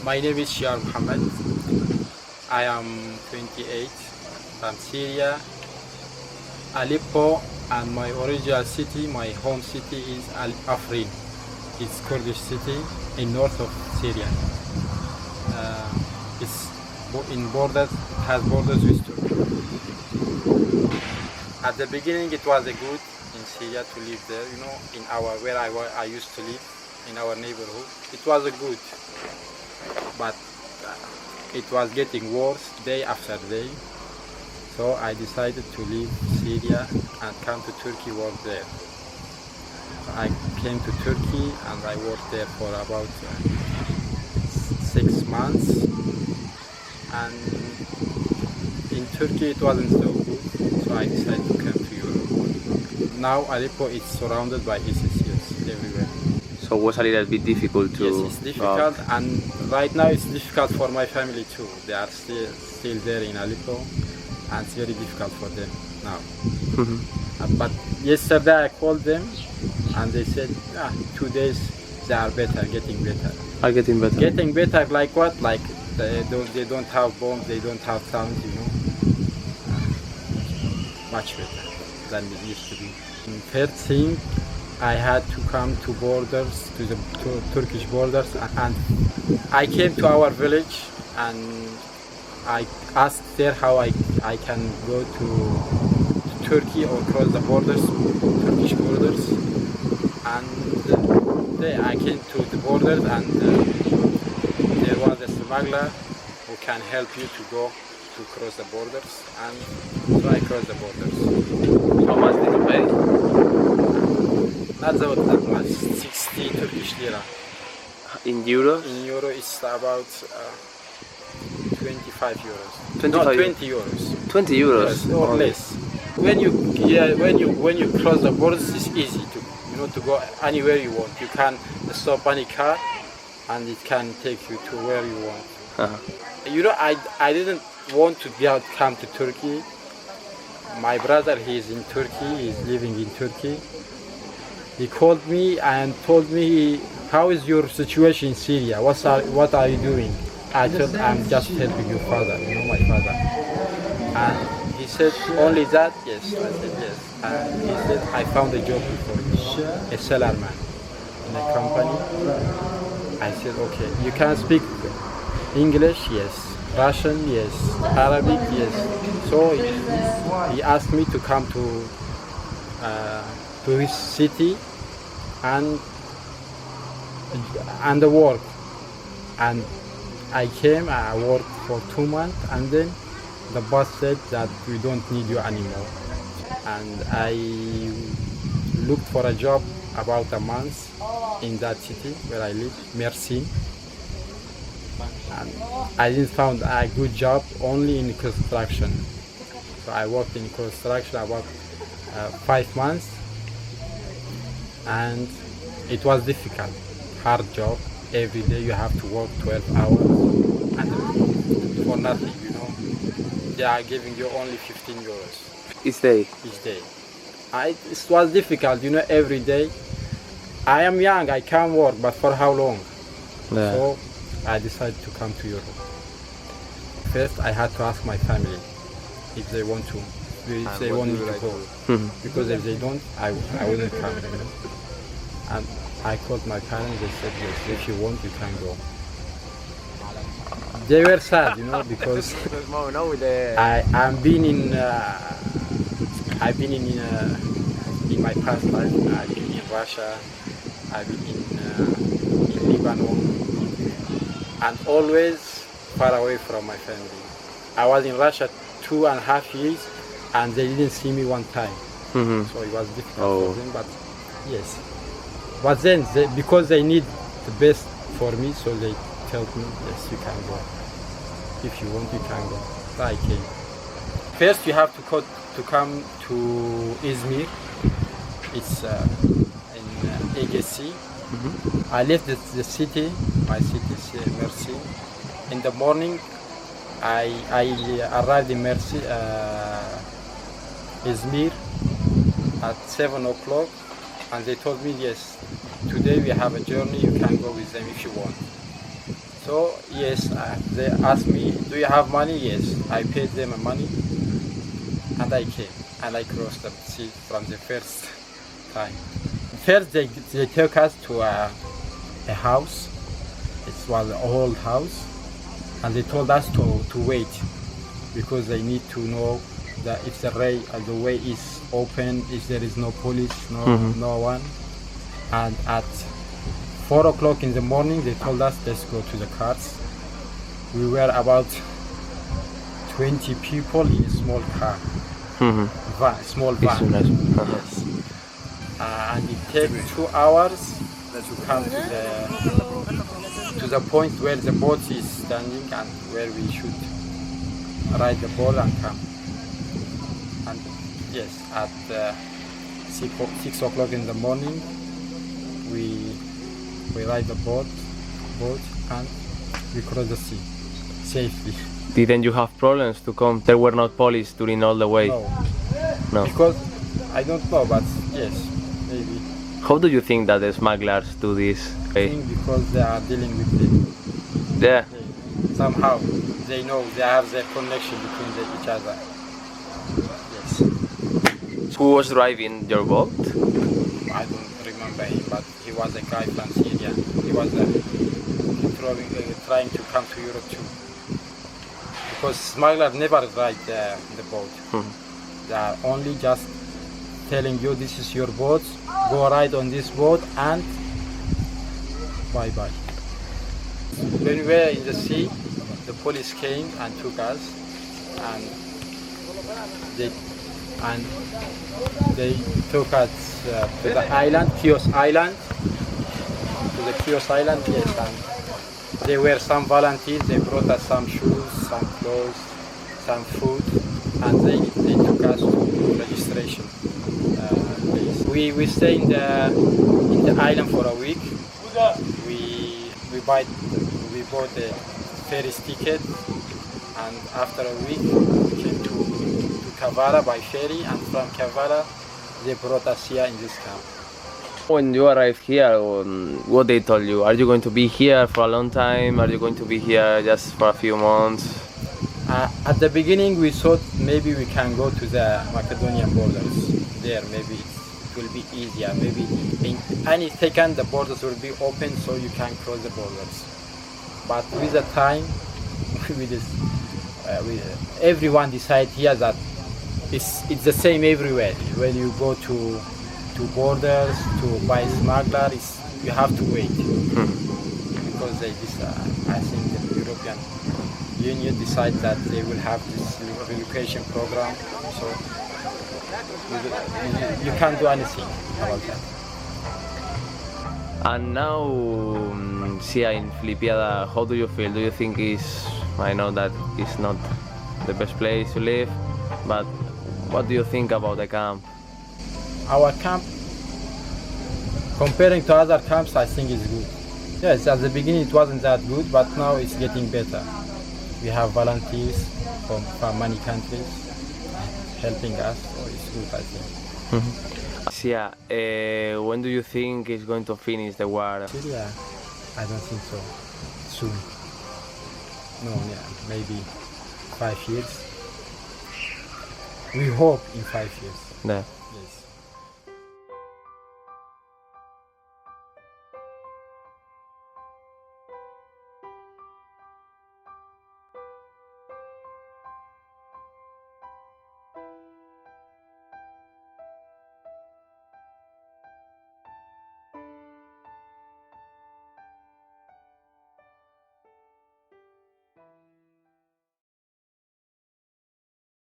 My name is Shiar Muhammad. I am 28 from Syria, Aleppo, and my original city, my home city is Afrin. It's Kurdish city in north of Syria. It's in borders, has borders with Turkey. At the beginning, it was a good in Syria to live there. You know, in our where I used to live, in our neighborhood, it was a good. But it was getting worse day after day. So I decided to leave Syria and come to Turkey, work there. I came to Turkey and I worked there for about 6 months. And in Turkey it wasn't so good, so I decided to come to Europe. Now Aleppo is surrounded by ISIS everywhere. So it was a little bit difficult to... Yes, it's difficult, and right now it's difficult for my family too. They are still there in Aleppo, and it's very difficult for them now. But yesterday I called them, and they said, 2 days they are better, getting better. Are getting better? Getting better like what? Like they don't have bombs, they don't have sounds, you know. Much better than it used to be. Third thing, I had to come to borders, to the Turkish borders, and I came to our village and I asked there how I can go to Turkey or cross the borders, Turkish borders, and there I came to the borders, and there was a smuggler who can help you to go to cross the borders, and so I crossed the borders. How much did you pay? Not that much, 60 Turkish lira. In euros? In euro it's about 25 euros. 25 No, 20 euros. 20 euros? Yes, or less. When you cross the borders, it's easy to go anywhere you want. You can stop any car, and it can take you to where you want. I didn't want to come to Turkey. My brother, he's in Turkey. He's living in Turkey. He called me and told me, how is your situation in Syria? What are you doing? I told him, I'm just helping your father, my father. And he said, only that? Yes. I said, yes. And he said, I found a job for you, a cellarman in a company. I said, okay. You can speak English? Yes. Russian? Yes. Arabic? Yes. So he asked me to come to his city and the work, and I came. I worked for 2 months, and then the boss said that we don't need you anymore, and I looked for a job about a month in that city where I live, Mersin, and I didn't find a good job, only in construction. So I worked in construction about 5 months, and it was difficult, hard job. Every day you have to work 12 hours and for nothing, They are giving you only 15 euros. Each day? Each day. It was difficult, every day. I am young, I can work, but for how long? Yeah. So I decided to come to Europe. First I had to ask my family if they want to. If they want me to go, because if they don't, I wouldn't come. And I called my parents. They said, yes, if you want, you can go. They were sad, because I've been in my past life. I've been in Russia. I've been in Lebanon, and always far away from my family. I was in Russia 2.5 years. And they didn't see me one time, so it was difficult for them. But yes, but then because they need the best for me, so they told me, yes, you can go. If you want, you can go. So I came. First, you have to come to Izmir. It's in Aegean Sea. I left the city. My city is Mersin. In the morning, I arrived in Mersin. Izmir at 7 o'clock, and they told me, yes, today we have a journey, you can go with them if you want. So yes, they asked me, do you have money? Yes, I paid them money, and I came and I crossed the sea from the first time. First, they took us to a house. It was an old house, and they told us to wait because they need to know that if the way is open, if there is no police, no one. And at 4 o'clock in the morning, they told us, let's go to the cars. We were about 20 people in a small car, small van. Yes. And it takes 2 hours to come to the point where the boat is standing and where we should ride the boat and come. And yes, at 6 o'clock in the morning, we ride the boat and we cross the sea safely. Didn't you have problems to come? There were not police during all the way? No. Because I don't know, but yes, maybe. How do you think that the smugglers do this? I think because they are dealing with them. Yeah. Somehow they know, they have their connection between each other. Yes. Who was driving your boat? I don't remember him, but he was a guy from Syria. He was trying to come to Europe too. Because smugglers never ride the boat. They are only just telling you, this is your boat, go ride on this boat and bye bye. When we were in the sea, the police came and took us, and they took us to the island, Chios Island. To the Chios Island, yes. And there were some volunteers. They brought us some shoes, some clothes, some food, and they took us to registration place. We stayed in the island for a week. We bought a ferry ticket, and after a week we came to Kavala by ferry, and from Kavala they brought us here in this camp. When you arrived here, what they told you? Are you going to be here for a long time? Are you going to be here just for a few months? At the beginning we thought maybe we can go to the Macedonian borders. There maybe it will be easier. Maybe in any second the borders will be open so you can cross the borders. But with the time, everyone decided here that it's the same everywhere. When you go to borders to buy smuggler, you have to wait because I think the European Union decided that they will have this relocation program, so you can't do anything about that. And now, Sia in Filipiada, how do you feel? Do you think I know that it's not the best place to live, but what do you think about the camp? Our camp, comparing to other camps, I think is good. Yes, at the beginning it wasn't that good, but now it's getting better. We have volunteers from many countries helping us, so it's good, I think. Sia, when do you think it's going to finish the war? Syria, I don't think so. Soon. No, yeah, maybe 5 years. We hope in 5 years. Yeah. Yes.